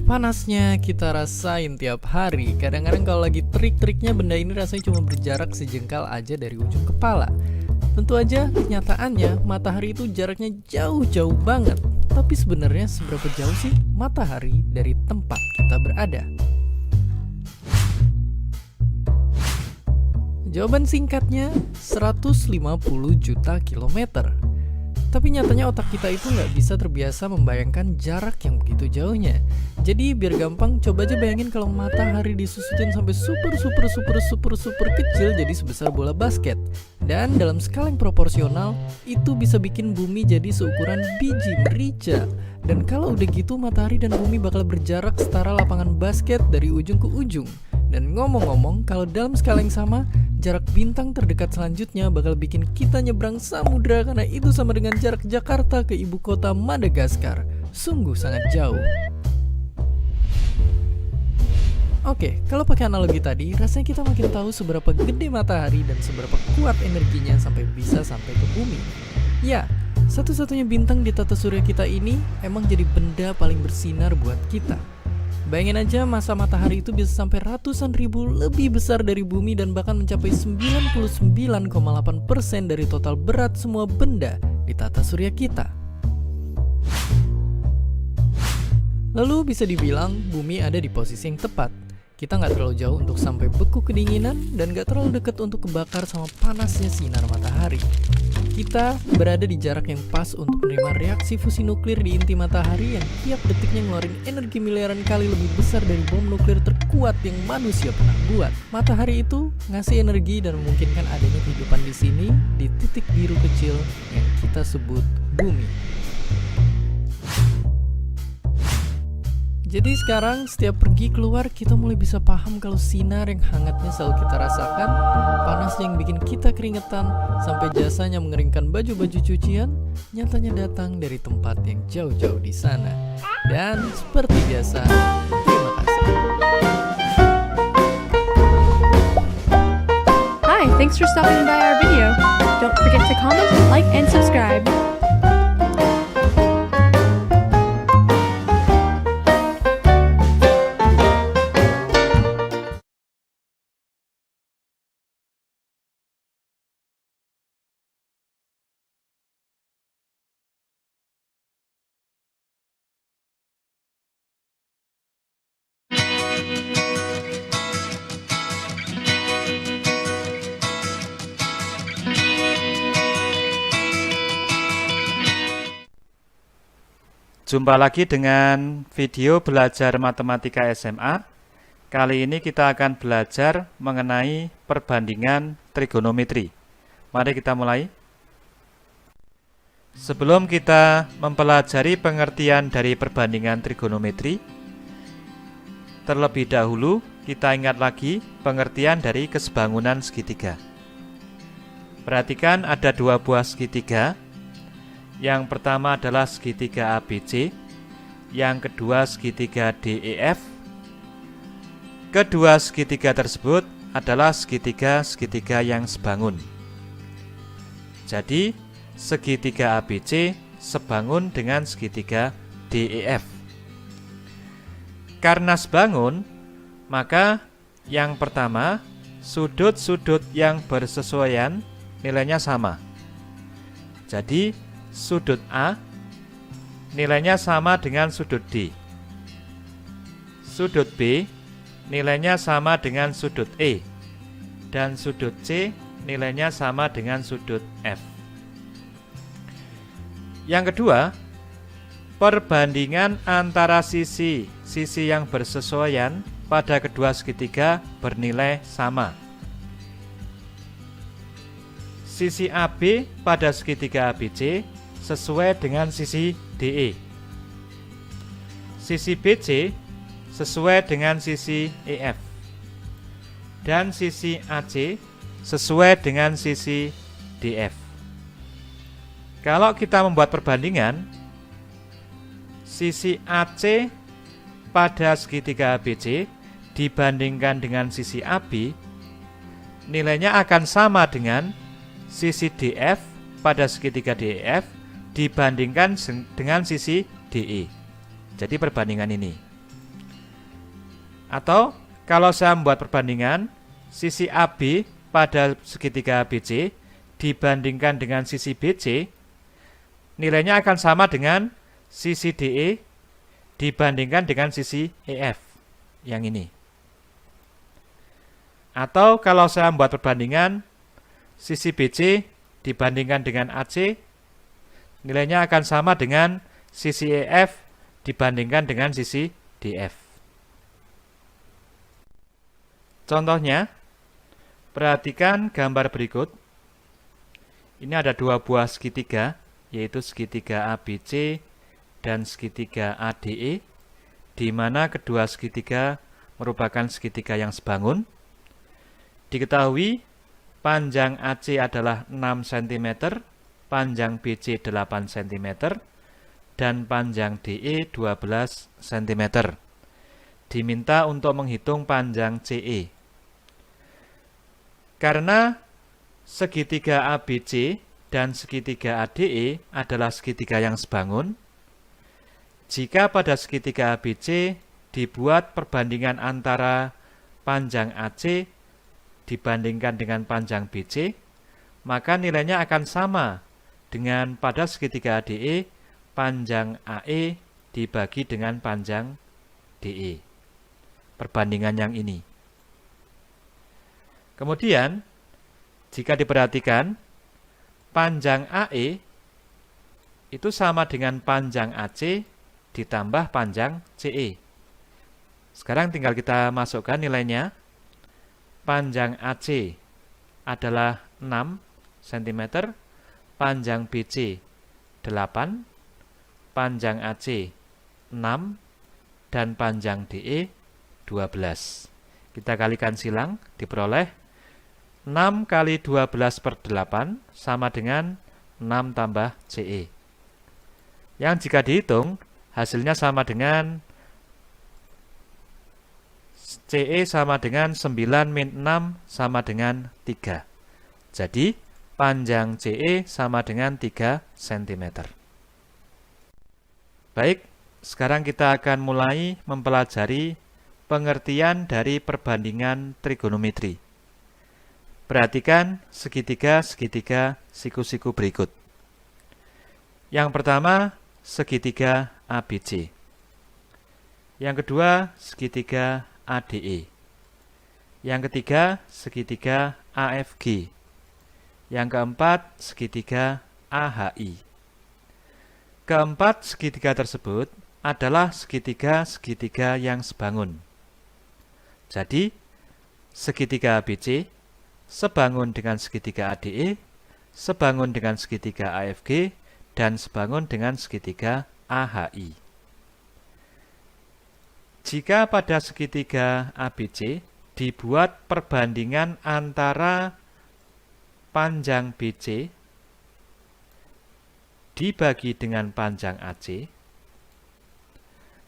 Panasnya kita rasain tiap hari. Kadang-kadang kalau lagi terik-teriknya benda ini rasanya cuma berjarak sejengkal aja dari ujung kepala. Tentu aja kenyataannya matahari itu jaraknya jauh-jauh banget. Tapi sebenarnya seberapa jauh sih matahari dari tempat kita berada? Jawaban singkatnya 150 juta kilometer. Tapi nyatanya otak kita itu nggak bisa terbiasa membayangkan jarak yang begitu jauhnya. Jadi biar gampang, coba aja bayangin kalau matahari disusutin sampai super kecil jadi sebesar bola basket. Dan dalam skala yang proporsional, itu bisa bikin bumi jadi seukuran biji merica. Dan kalau udah gitu, matahari dan bumi bakal berjarak setara lapangan basket dari ujung ke ujung. Dan ngomong-ngomong, kalau dalam skala yang sama, jarak bintang terdekat selanjutnya bakal bikin kita nyebrang samudra karena itu sama dengan jarak Jakarta ke ibu kota Madagaskar. Sungguh sangat jauh. Oke, kalau pakai analogi tadi, rasanya kita makin tahu seberapa gede matahari dan seberapa kuat energinya sampai bisa sampai ke bumi. Ya, satu-satunya bintang di tata surya kita ini emang jadi benda paling bersinar buat kita. Bayangin aja masa matahari itu bisa sampai ratusan ribu lebih besar dari bumi dan bahkan mencapai 99,8% dari total berat semua benda di tata surya kita. Lalu bisa dibilang bumi ada di posisi yang tepat. Kita nggak terlalu jauh untuk sampai beku kedinginan dan nggak terlalu dekat untuk kebakar sama panasnya sinar matahari. Kita berada di jarak yang pas untuk menerima reaksi fusi nuklir di inti matahari yang tiap detiknya ngeluarin energi miliaran kali lebih besar dari bom nuklir terkuat yang manusia pernah buat. Matahari itu ngasih energi dan memungkinkan adanya kehidupan di sini di titik biru kecil yang kita sebut bumi. Jadi sekarang setiap pergi keluar kita mulai bisa paham kalau sinar yang hangatnya selalu kita rasakan, panasnya yang bikin kita keringetan, sampai jasanya mengeringkan baju-baju cucian, nyatanya datang dari tempat yang jauh-jauh di sana. Dan seperti biasa, terima kasih. Hi, thanks for stopping by our video. Don't forget to comment, like, and subscribe. Jumpa lagi dengan video belajar matematika SMA. Kali ini kita akan belajar mengenai perbandingan trigonometri. Mari kita mulai. Sebelum kita mempelajari pengertian dari perbandingan trigonometri, terlebih dahulu kita ingat lagi pengertian dari kesebangunan segitiga. Perhatikan ada dua buah segitiga. Yang pertama adalah segitiga ABC, yang kedua segitiga DEF. Kedua segitiga tersebut adalah segitiga yang sebangun. Jadi, segitiga ABC sebangun dengan segitiga DEF. Karena sebangun, maka yang pertama, sudut-sudut yang bersesuaian nilainya sama. Jadi, sudut A nilainya sama dengan sudut D. Sudut B nilainya sama dengan sudut E. Dan sudut C nilainya sama dengan sudut F. Yang kedua, perbandingan antara sisi yang bersesuaian pada kedua segitiga bernilai sama. Sisi AB pada segitiga ABC sesuai dengan sisi DE. Sisi BC sesuai dengan sisi EF. Dan sisi AC sesuai dengan sisi DF. Kalau kita membuat perbandingan, sisi AC pada segitiga ABC dibandingkan dengan sisi AB, nilainya akan sama dengan sisi DF pada segitiga DEF dibandingkan dengan sisi DE. Jadi perbandingan ini. Atau kalau saya membuat perbandingan sisi AB pada segitiga ABC dibandingkan dengan sisi BC, nilainya akan sama dengan sisi DE dibandingkan dengan sisi EF yang ini. Atau kalau saya membuat perbandingan sisi BC dibandingkan dengan AC, nilainya akan sama dengan sisi EF dibandingkan dengan sisi DF. Contohnya, perhatikan gambar berikut. Ini ada dua buah segitiga, yaitu segitiga ABC dan segitiga ADE, di mana kedua segitiga merupakan segitiga yang sebangun. Diketahui panjang AC adalah 6 cm, panjang BC 8 cm, dan panjang DE 12 cm. Diminta untuk menghitung panjang CE. Karena segitiga ABC dan segitiga ADE adalah segitiga yang sebangun, jika pada segitiga ABC dibuat perbandingan antara panjang AC dibandingkan dengan panjang BC, maka nilainya akan sama dengan pada segitiga ADE panjang AE dibagi dengan panjang DE. Perbandingan yang ini. Kemudian, jika diperhatikan, panjang AE itu sama dengan panjang AC ditambah panjang CE. Sekarang tinggal kita masukkan nilainya. Panjang AC adalah 6 cm, panjang BC 8, panjang AC 6, dan panjang DE 12. Kita kalikan silang, diperoleh 6 kali 12 per 8 sama dengan 6 tambah CE. Yang jika dihitung, hasilnya sama dengan CE sama dengan 9 min 6 sama dengan 3. Jadi, panjang CE sama dengan 3 cm. Baik, sekarang kita akan mulai mempelajari pengertian dari perbandingan trigonometri. Perhatikan segitiga-segitiga siku-siku berikut. Yang pertama, segitiga ABC. Yang kedua, segitiga ADE. Yang ketiga, segitiga AFG. Yang keempat, segitiga AHI. Keempat segitiga tersebut adalah segitiga-segitiga yang sebangun. Jadi, segitiga ABC sebangun dengan segitiga ADE, sebangun dengan segitiga AFG, dan sebangun dengan segitiga AHI. Jika pada segitiga ABC dibuat perbandingan antara panjang BC dibagi dengan panjang AC,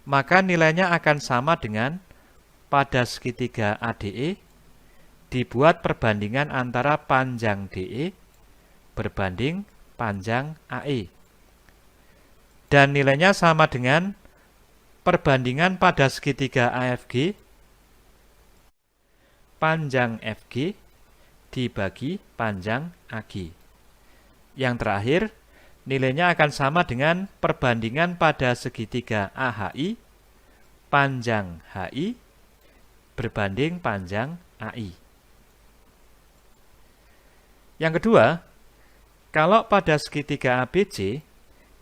maka nilainya akan sama dengan pada segitiga ADE dibuat perbandingan antara panjang DE berbanding panjang AE. Dan nilainya sama dengan perbandingan pada segitiga AFG, panjang FG dibagi panjang AG. Yang terakhir, nilainya akan sama dengan perbandingan pada segitiga AHI, panjang HI berbanding panjang AI. Yang kedua, kalau pada segitiga ABC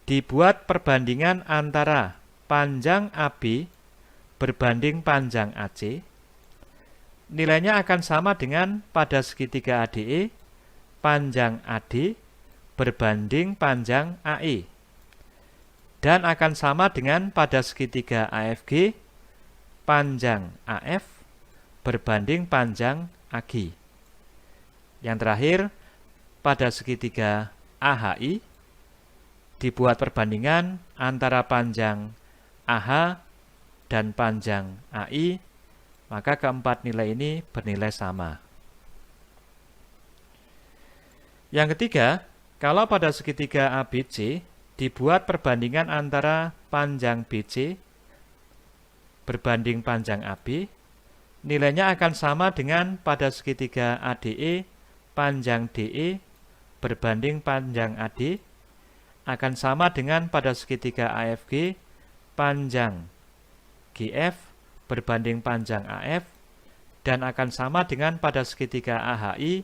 dibuat perbandingan antara panjang AB berbanding panjang AC, nilainya akan sama dengan pada segitiga ADE, panjang AD berbanding panjang AE. Dan akan sama dengan pada segitiga AFG, panjang AF berbanding panjang AG. Yang terakhir, pada segitiga AHI dibuat perbandingan antara panjang AH dan panjang AI, maka keempat nilai ini bernilai sama. Yang ketiga, kalau pada segitiga ABC dibuat perbandingan antara panjang BC berbanding panjang AB, nilainya akan sama dengan pada segitiga ADE panjang DE berbanding panjang AD akan sama dengan pada segitiga AFG panjang GF berbanding panjang AF dan akan sama dengan pada segitiga AHI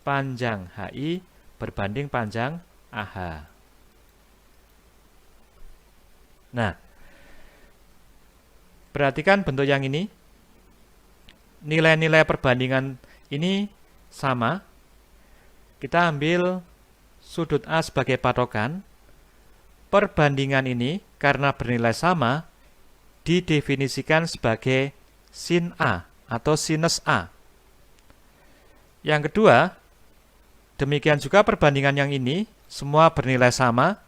panjang HI berbanding panjang AH. Nah, perhatikan bentuk yang ini. Nilai-nilai perbandingan ini sama. Kita ambil sudut A sebagai patokan. Perbandingan ini karena bernilai sama didefinisikan sebagai sin A atau sinus A. Yang kedua, demikian juga perbandingan yang ini semua bernilai sama.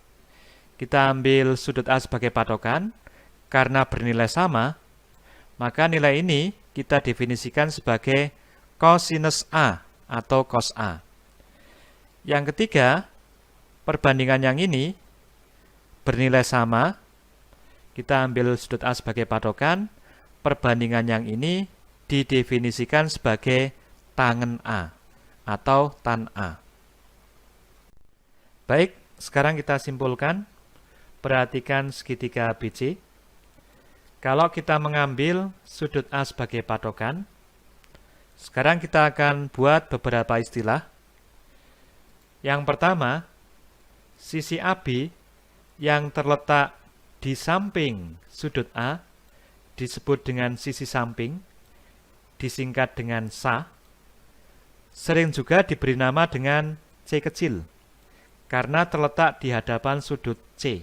Kita ambil sudut A sebagai patokan. Karena bernilai sama, maka nilai ini kita definisikan sebagai cosinus A atau cos A. Yang ketiga, perbandingan yang ini bernilai sama. Kita ambil sudut A sebagai patokan. Perbandingan yang ini didefinisikan sebagai tangen A atau tan A. Baik, sekarang kita simpulkan. Perhatikan segitiga ABC. Kalau kita mengambil sudut A sebagai patokan, sekarang kita akan buat beberapa istilah. Yang pertama, sisi AB yang terletak di samping sudut A disebut dengan sisi samping, disingkat dengan SA. Sering juga diberi nama dengan C kecil, karena terletak di hadapan sudut C.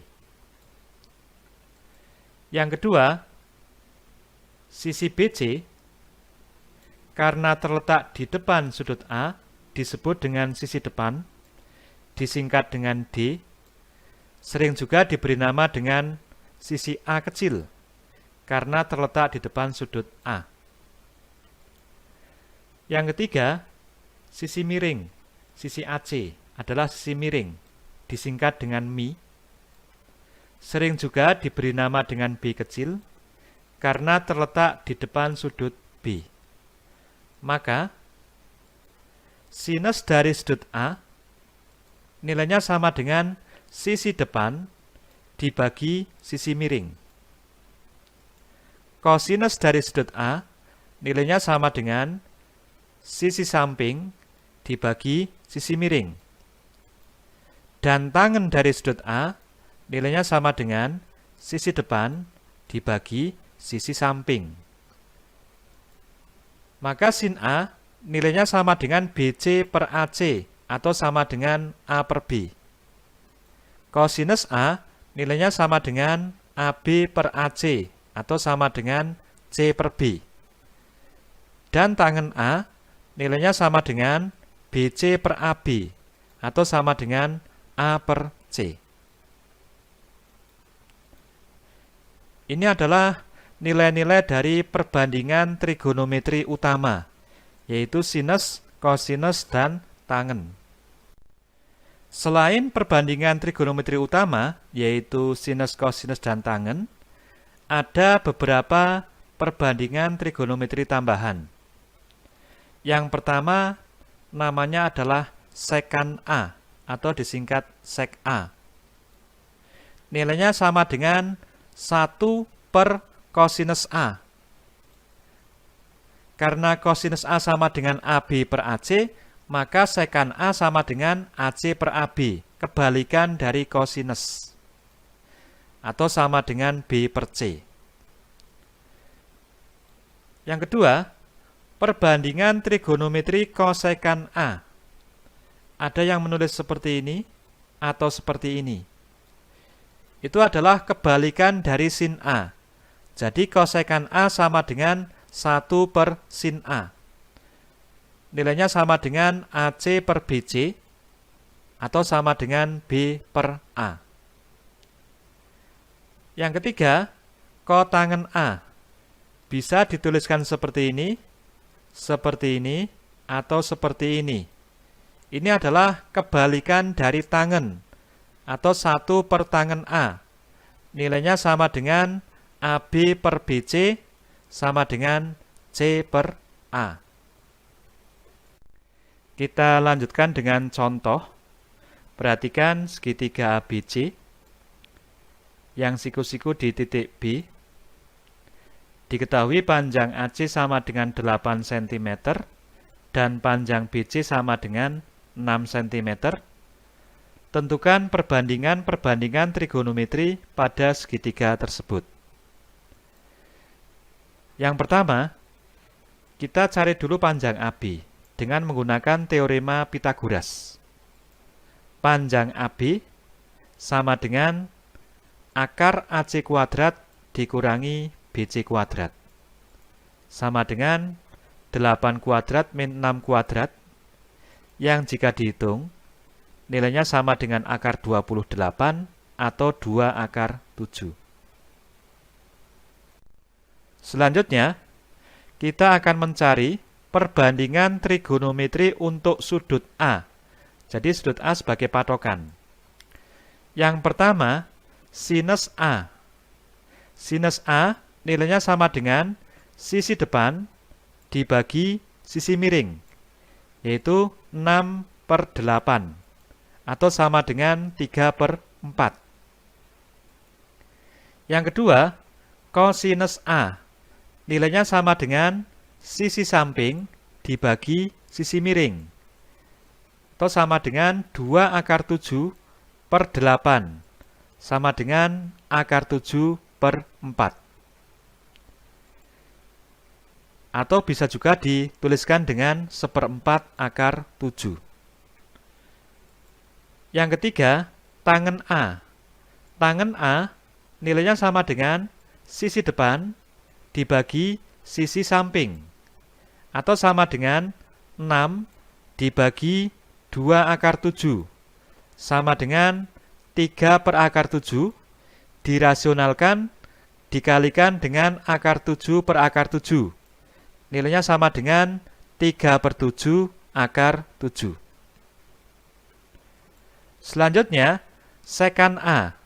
Yang kedua, sisi BC, karena terletak di depan sudut A, disebut dengan sisi depan, disingkat dengan D, sering juga diberi nama dengan sisi A kecil, karena terletak di depan sudut A. Yang ketiga, sisi miring, sisi AC adalah sisi miring, disingkat dengan Mi, sering juga diberi nama dengan B kecil, karena terletak di depan sudut B. Maka, sinus dari sudut A nilainya sama dengan sisi depan dibagi sisi miring. Kosinus dari sudut A nilainya sama dengan sisi samping dibagi sisi miring. Dan tangen dari sudut A nilainya sama dengan sisi depan dibagi sisi samping. Maka sin A nilainya sama dengan BC per AC atau sama dengan A per B. Kosinus A nilainya sama dengan AB per AC atau sama dengan C per B. Dan tangen A nilainya sama dengan BC per AB atau sama dengan A per C. Ini adalah nilai-nilai dari perbandingan trigonometri utama, yaitu sinus, kosinus, dan tangen. Selain perbandingan trigonometri utama, yaitu sinus, kosinus, dan tangen, ada beberapa perbandingan trigonometri tambahan. Yang pertama, namanya adalah sekan A, atau disingkat sek A. Nilainya sama dengan 1 per kosinus A. Karena kosinus A sama dengan AB per AC, maka sekan A sama dengan AC per AB, kebalikan dari kosinus. Atau sama dengan B per C. Yang kedua, perbandingan trigonometri kosekan A. Ada yang menulis seperti ini atau seperti ini. Itu adalah kebalikan dari sin A. Jadi kosekan A sama dengan 1 per sin A. Nilainya sama dengan AC per BC atau sama dengan B per A. Yang ketiga, kotangen A. Bisa dituliskan seperti ini, atau seperti ini. Ini adalah kebalikan dari tangen atau 1 per tangen A. Nilainya sama dengan AB per BC sama dengan C per A. Kita lanjutkan dengan contoh. Perhatikan segitiga ABC yang siku-siku di titik B. Diketahui panjang AC sama dengan 8 cm dan panjang BC sama dengan 6 cm. Tentukan perbandingan trigonometri pada segitiga tersebut. Yang pertama, kita cari dulu panjang AB dengan menggunakan teorema Pythagoras. Panjang AB sama dengan akar AC kuadrat dikurangi BC kuadrat. Sama dengan 8 kuadrat min 6 kuadrat, yang jika dihitung, nilainya sama dengan akar 28 atau 2 akar 7. Selanjutnya, kita akan mencari perbandingan trigonometri untuk sudut A. Jadi sudut A sebagai patokan. Yang pertama, sinus A. Sinus A nilainya sama dengan sisi depan dibagi sisi miring, yaitu 6/8. Atau sama dengan 3/4. Yang kedua, kosinus A. Nilainya sama dengan sisi samping dibagi sisi miring. Atau sama dengan 2 akar 7/8. Sama dengan akar 7/4. Atau bisa juga dituliskan dengan 1/4 akar 7. Yang ketiga, tangen A. Tangen A nilainya sama dengan sisi depan dibagi sisi samping. Atau sama dengan 6 dibagi 2 akar 7. Sama dengan 3 per akar 7 dirasionalkan dikalikan dengan akar 7 per akar 7. Nilainya sama dengan 3/7 akar 7. Selanjutnya, sekan A.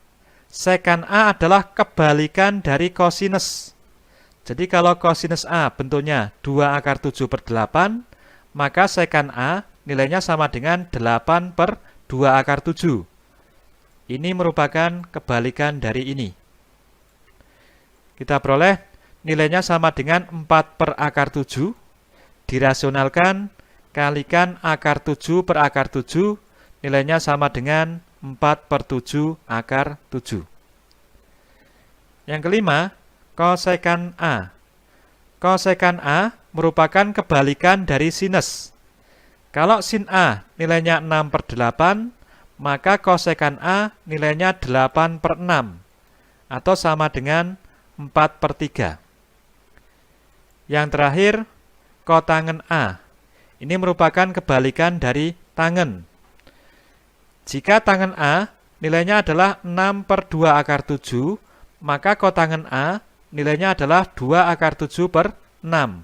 Sekan A adalah kebalikan dari kosinus. Jadi kalau kosinus A bentuknya 2 akar 7/8, maka sekan A nilainya sama dengan 8/2 akar 7. Ini merupakan kebalikan dari ini. Kita peroleh nilainya sama dengan 4 per akar 7, dirasionalkan, kalikan akar 7 per akar 7, nilainya sama dengan 4/7 akar 7. Yang kelima, kosekan A. Kosekan A merupakan kebalikan dari sinus. Kalau sin A nilainya 6/8, maka kosekan A nilainya 8/6, atau sama dengan 4/3. Yang terakhir, kotangen A. Ini merupakan kebalikan dari tangen. Jika tangen A nilainya adalah 6/2 akar 7, maka kotangen A nilainya adalah 2 akar 7/6,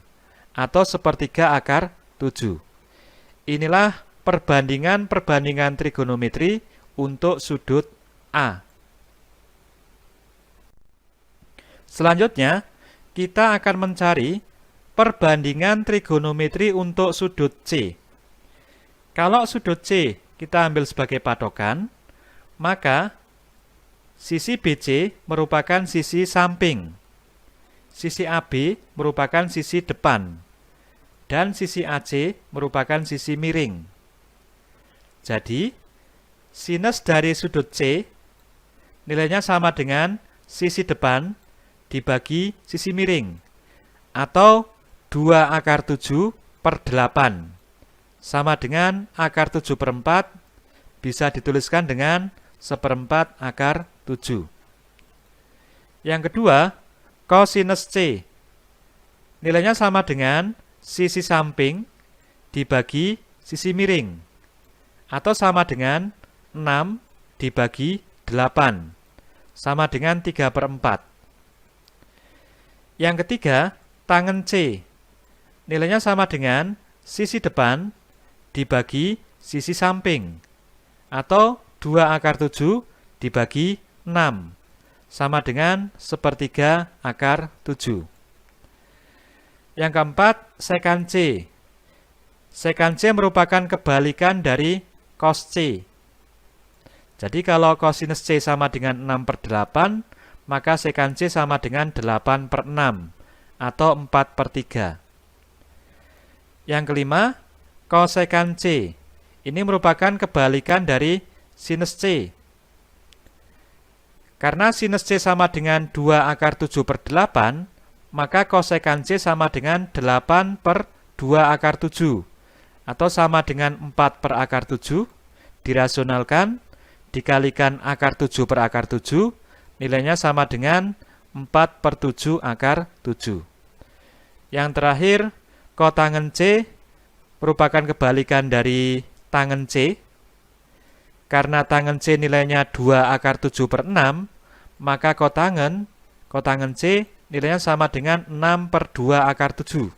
atau 1/3 akar 7. Inilah perbandingan trigonometri untuk sudut A. Selanjutnya, kita akan mencari perbandingan trigonometri untuk sudut C. Kalau sudut C kita ambil sebagai patokan, maka sisi BC merupakan sisi samping, sisi AB merupakan sisi depan, dan sisi AC merupakan sisi miring. Jadi, sinus dari sudut C nilainya sama dengan sisi depan dibagi sisi miring, atau 2 akar 7/8. Sama dengan akar 7/4, bisa dituliskan dengan 1/4 akar 7. Yang kedua, kosinus C. Nilainya sama dengan sisi samping dibagi sisi miring, atau sama dengan 6 dibagi 8, sama dengan 3/4. Yang ketiga, tangen C. Nilainya sama dengan sisi depan dibagi sisi samping, atau 2 akar 7 dibagi 6, sama dengan 1/3 akar 7. Yang keempat, sekant C. Sekant C merupakan kebalikan dari cos C. Jadi kalau kosinus C sama dengan 6/8, maka sekant C sama dengan 8/6 atau 4/3. Yang kelima, kosekant C. Ini merupakan kebalikan dari sinus C. Karena sinus C sama dengan 2/7/8, maka kosekant C sama dengan 8/2/7 atau sama dengan 4/7 dirasionalkan dikalikan akar 7/7, nilainya sama dengan 4/7/7. Yang terakhir, kotangen C merupakan kebalikan dari tangen C. Karena tangen C nilainya 2/7/6, maka kotangen C nilainya sama dengan 6/2/7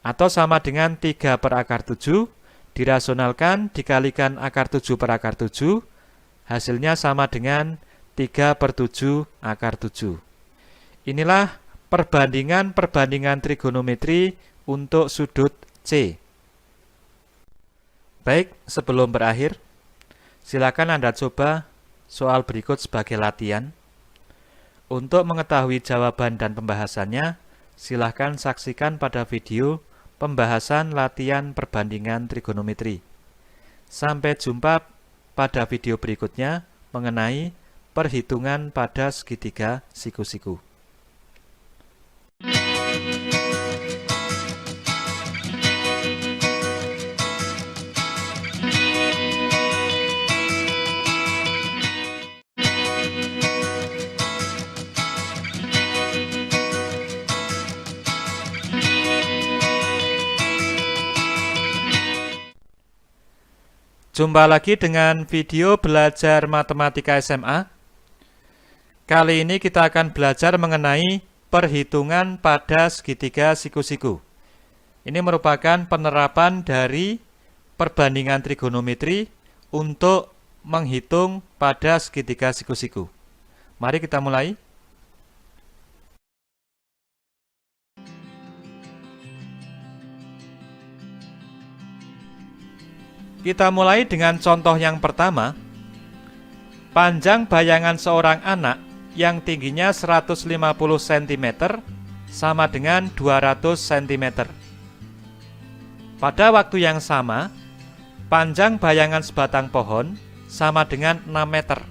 atau sama dengan 3/7 dirasionalkan dikalikan akar 7/7, hasilnya sama dengan 3/7/7. Inilah perbandingan trigonometri untuk sudut C. Baik, sebelum berakhir, silakan Anda coba soal berikut sebagai latihan. Untuk mengetahui jawaban dan pembahasannya, silakan saksikan pada video pembahasan latihan perbandingan trigonometri. Sampai jumpa pada video berikutnya mengenai perhitungan pada segitiga siku-siku. Jumpa lagi dengan video belajar matematika SMA. Kali ini kita akan belajar mengenai perhitungan pada segitiga siku-siku. Ini merupakan penerapan dari perbandingan trigonometri untuk menghitung pada segitiga siku-siku. Mari kita mulai. Kita mulai dengan contoh yang pertama. Panjang bayangan seorang anak yang tingginya 150 cm sama dengan 200 cm. Pada waktu yang sama, panjang bayangan sebatang pohon sama dengan 6 meter.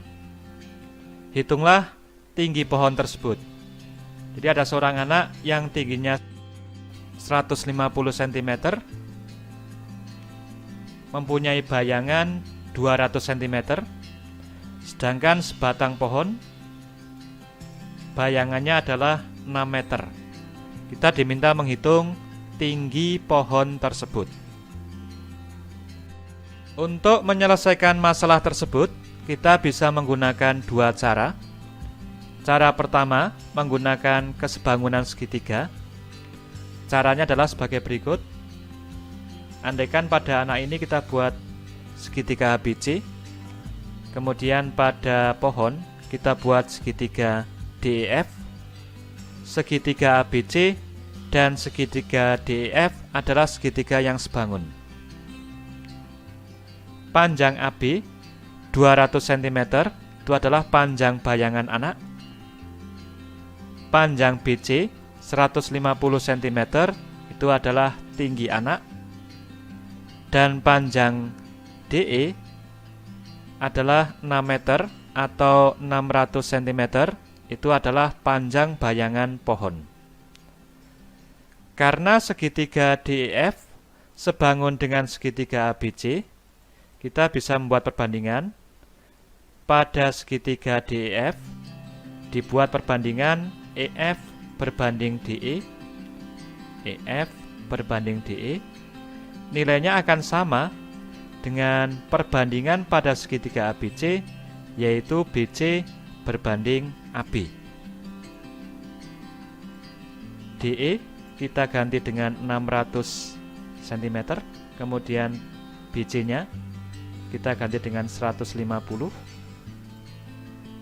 Hitunglah tinggi pohon tersebut. Jadi ada seorang anak yang tingginya 150 cm, mempunyai bayangan 200 cm, sedangkan sebatang pohon bayangannya adalah 6 meter. Kita diminta menghitung tinggi pohon tersebut. Untuk menyelesaikan masalah tersebut, kita bisa menggunakan dua cara. Cara pertama, menggunakan kesebangunan segitiga. Caranya adalah sebagai berikut. Andaikan pada anak ini kita buat segitiga ABC, kemudian pada pohon kita buat segitiga DEF. Segitiga ABC dan segitiga DEF adalah segitiga yang sebangun. Panjang AB 200 cm itu adalah panjang bayangan anak. Panjang BC 150 cm itu adalah tinggi anak. Dan panjang DE adalah 6 meter atau 600 cm, itu adalah panjang bayangan pohon. Karena segitiga DEF sebangun dengan segitiga ABC, kita bisa membuat perbandingan. Pada segitiga DEF dibuat perbandingan EF berbanding DE, EF berbanding DE. Nilainya akan sama dengan perbandingan pada segitiga ABC, yaitu BC berbanding AB. DE kita ganti dengan 600 cm, kemudian BC-nya kita ganti dengan 150,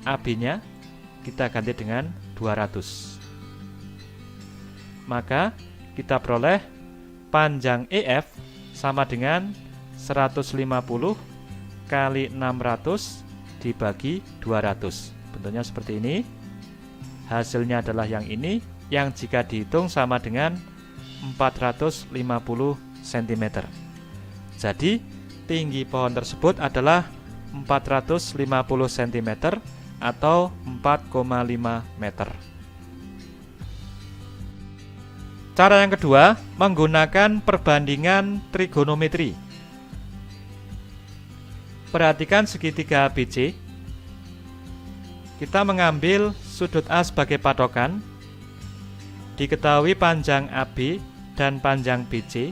AB-nya kita ganti dengan 200. Maka kita peroleh panjang EF sama dengan 150 kali 600 dibagi 200. Bentuknya seperti ini. Hasilnya adalah yang ini, yang jika dihitung sama dengan 450 cm. Jadi, tinggi pohon tersebut adalah 450 cm atau 4,5 meter. Cara yang kedua, menggunakan perbandingan trigonometri. Perhatikan segitiga ABC. Kita mengambil sudut A sebagai patokan. Diketahui panjang AB dan panjang BC.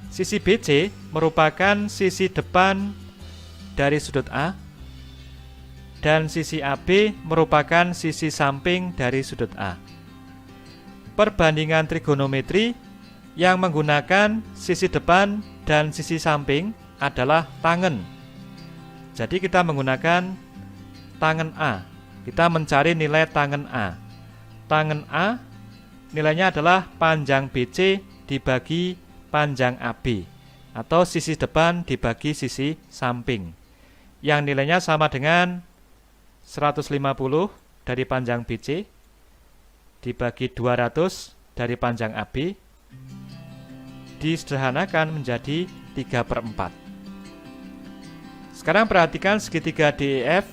Sisi BC merupakan sisi depan dari sudut A, dan sisi AB merupakan sisi samping dari sudut A. Perbandingan trigonometri yang menggunakan sisi depan dan sisi samping adalah tangen. Jadi kita menggunakan tangen A. Kita mencari nilai tangen A. Tangen A nilainya adalah panjang BC dibagi panjang AB, atau sisi depan dibagi sisi samping, yang nilainya sama dengan 150 dari panjang BC dibagi 200 dari panjang AB, disederhanakan menjadi 3/4. Sekarang perhatikan segitiga DEF.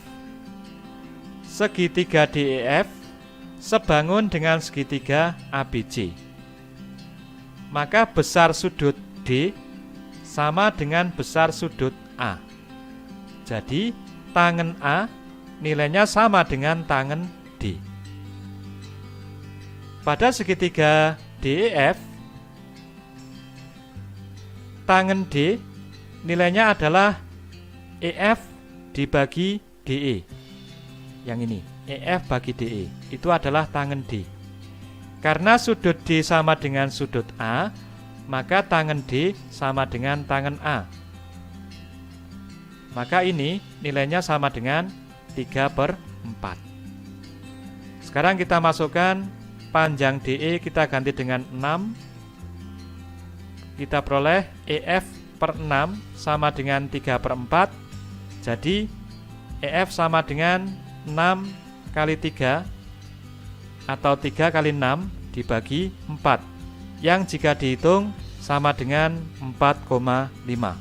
Segitiga DEF sebangun dengan segitiga ABC. Maka besar sudut D sama dengan besar sudut A. Jadi tangen A nilainya sama dengan tangen D. Pada segitiga DEF, tangen D nilainya adalah EF dibagi DE. Yang ini, EF bagi DE, itu adalah tangen D. Karena sudut D sama dengan sudut A, maka tangen D sama dengan tangen A. Maka ini nilainya sama dengan 3/4. Sekarang kita masukkan panjang DE, kita ganti dengan 6. Kita peroleh EF per 6 sama dengan 3/4. Jadi EF sama dengan 6 kali 3 atau 3 kali 6 dibagi 4, yang jika dihitung sama dengan 4,5.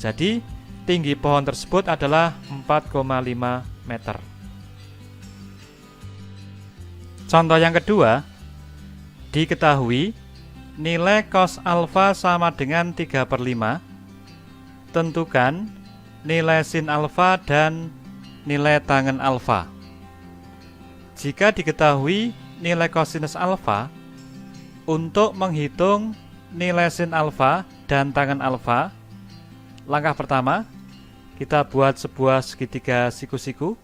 Jadi tinggi pohon tersebut adalah 4,5 meter. Contoh yang kedua, diketahui nilai cos alfa sama dengan 3/5. Tentukan nilai sin alfa dan nilai tangen alfa. Jika diketahui nilai kosinus alfa, untuk menghitung nilai sin alfa dan tangen alfa, langkah pertama, kita buat sebuah segitiga siku-siku,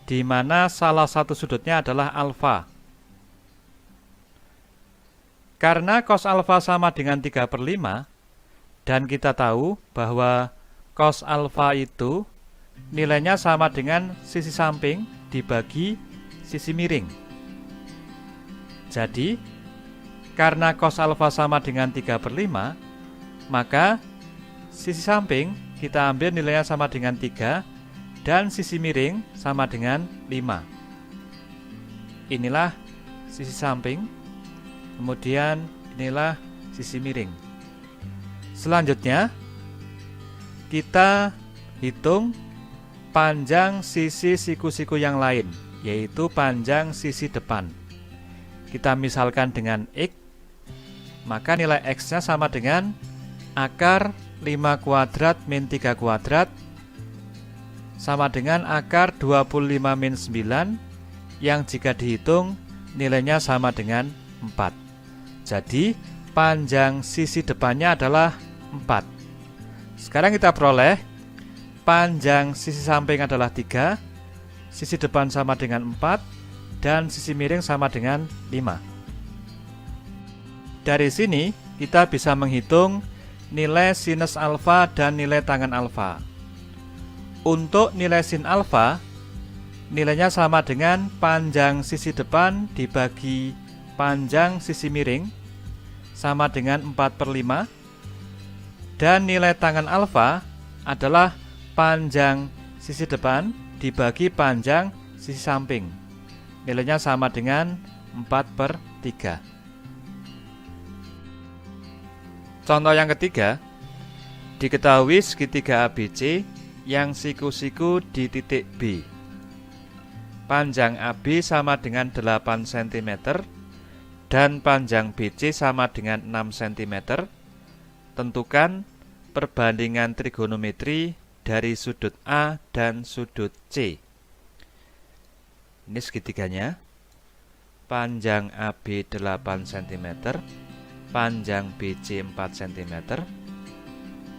di mana salah satu sudutnya adalah alfa. Karena cos alfa sama dengan 3/5, dan kita tahu bahwa cos alfa itu nilainya sama dengan sisi samping dibagi sisi miring. Jadi, karena cos alfa sama dengan 3/5, maka sisi samping kita ambil nilainya sama dengan 3, dan sisi miring sama dengan 5. Inilah sisi samping, kemudian inilah sisi miring. Selanjutnya, kita hitung panjang sisi siku-siku yang lain, yaitu panjang sisi depan. Kita misalkan dengan X, maka nilai X-nya sama dengan akar 5 kuadrat min 3 kuadrat sama dengan akar 25 min 9, yang jika dihitung nilainya sama dengan 4. Jadi panjang sisi depannya adalah 4. Sekarang kita peroleh panjang sisi samping adalah 3, sisi depan sama dengan 4, dan sisi miring sama dengan 5. Dari sini kita bisa menghitung nilai sinus alfa dan nilai tangen alfa. Untuk nilai sin alfa, nilainya sama dengan panjang sisi depan dibagi panjang sisi miring sama dengan 4/5, dan nilai tangen alfa adalah panjang sisi depan dibagi panjang sisi samping. Nilainya sama dengan 4/3. Contoh yang ketiga, diketahui segitiga ABC yang siku-siku di titik B. Panjang AB sama dengan 8 cm dan panjang BC sama dengan 6 cm. Tentukan perbandingan trigonometri dari sudut A dan sudut C. Ini segitiganya. Panjang AB 8 cm, panjang BC 4 cm.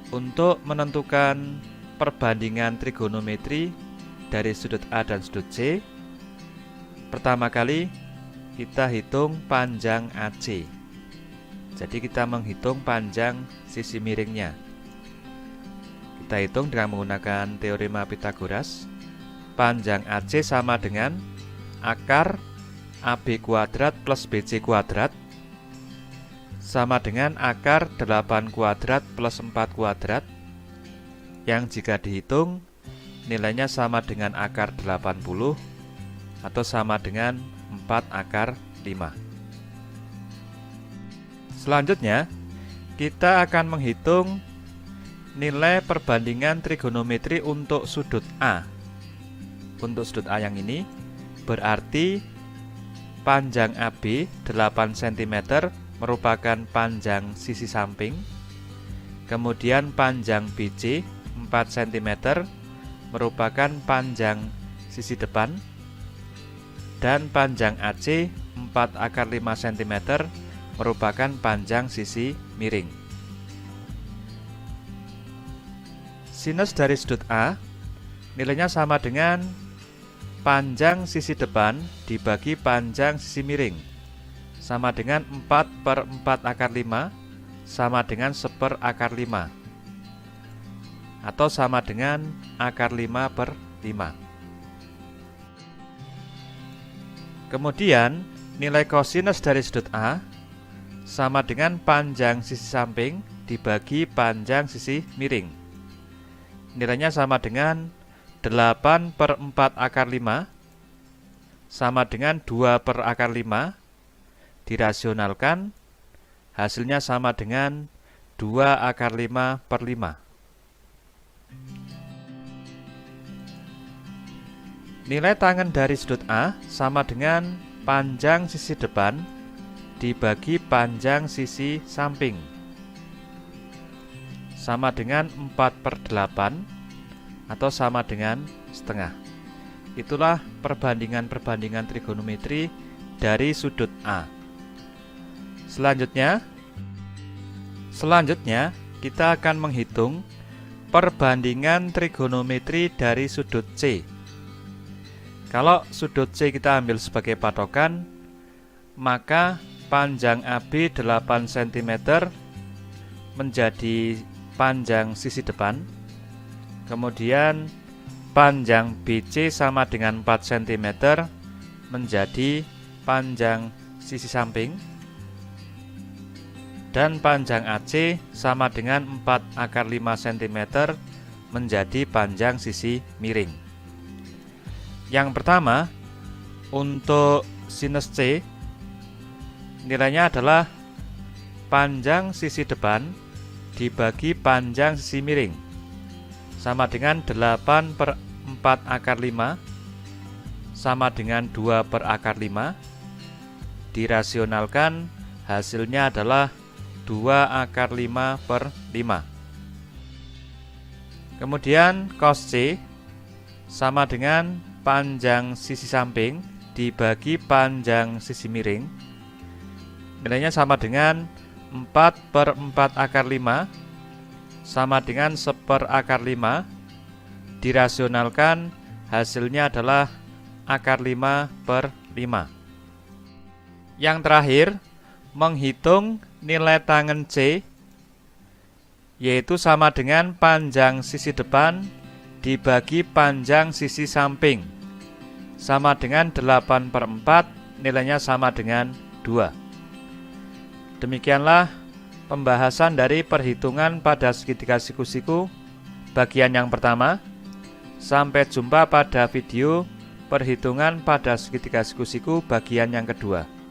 Untuk menentukan perbandingan trigonometri dari sudut A dan sudut C, pertama kali kita hitung panjang AC. Jadi kita menghitung panjang sisi miringnya. Kita hitung dengan menggunakan teorema Pythagoras. Panjang AC sama dengan akar AB kuadrat plus BC kuadrat sama dengan akar 8 kuadrat plus 4 kuadrat, yang jika dihitung nilainya sama dengan akar 80 atau sama dengan 4 akar 5. Selanjutnya, kita akan menghitung nilai perbandingan trigonometri untuk sudut A. Untuk sudut A yang ini, berarti panjang AB 8 cm merupakan panjang sisi samping, kemudian panjang BC 4 cm merupakan panjang sisi depan, dan panjang AC 4 akar 5 cm merupakan panjang sisi miring. Sinus dari sudut A nilainya sama dengan panjang sisi depan dibagi panjang sisi miring, sama dengan 4/4 akar 5 sama dengan 1/4 akar 5, atau sama dengan akar 5/5. Kemudian nilai kosinus dari sudut A sama dengan panjang sisi samping dibagi panjang sisi miring. Nilainya sama dengan 8/4 akar 5 sama dengan 2 akar 5. Dirasionalkan, hasilnya sama dengan 2 akar 5/5. Nilai tangen dari sudut A sama dengan panjang sisi depan dibagi panjang sisi samping, sama dengan 4/8 atau sama dengan setengah. Itulah perbandingan-perbandingan trigonometri dari sudut A. Selanjutnya kita akan menghitung perbandingan trigonometri dari sudut C. Kalau sudut C kita ambil sebagai patokan, maka panjang AB 8 cm menjadi panjang sisi depan, kemudian panjang BC sama dengan 4 cm menjadi panjang sisi samping, dan panjang AC sama dengan 4 akar 5 cm menjadi panjang sisi miring. Yang pertama, untuk sinus C, nilainya adalah panjang sisi depan dibagi panjang sisi miring, sama dengan 8/4 akar 5 sama dengan 2 akar 5. Dirasionalkan, hasilnya adalah 2 akar 5/5. Kemudian cos C sama dengan panjang sisi samping dibagi panjang sisi miring. Nilainya sama dengan 4/4 akar 5 sama dengan 1/4 akar 5. Dirasionalkan, hasilnya adalah akar 5/5. Yang terakhir, menghitung nilai tangen C, yaitu sama dengan panjang sisi depan dibagi panjang sisi samping, sama dengan 8/4, nilainya sama dengan 2. Demikianlah pembahasan dari perhitungan pada segitiga siku-siku bagian yang pertama. Sampai jumpa pada video perhitungan pada segitiga siku-siku bagian yang kedua.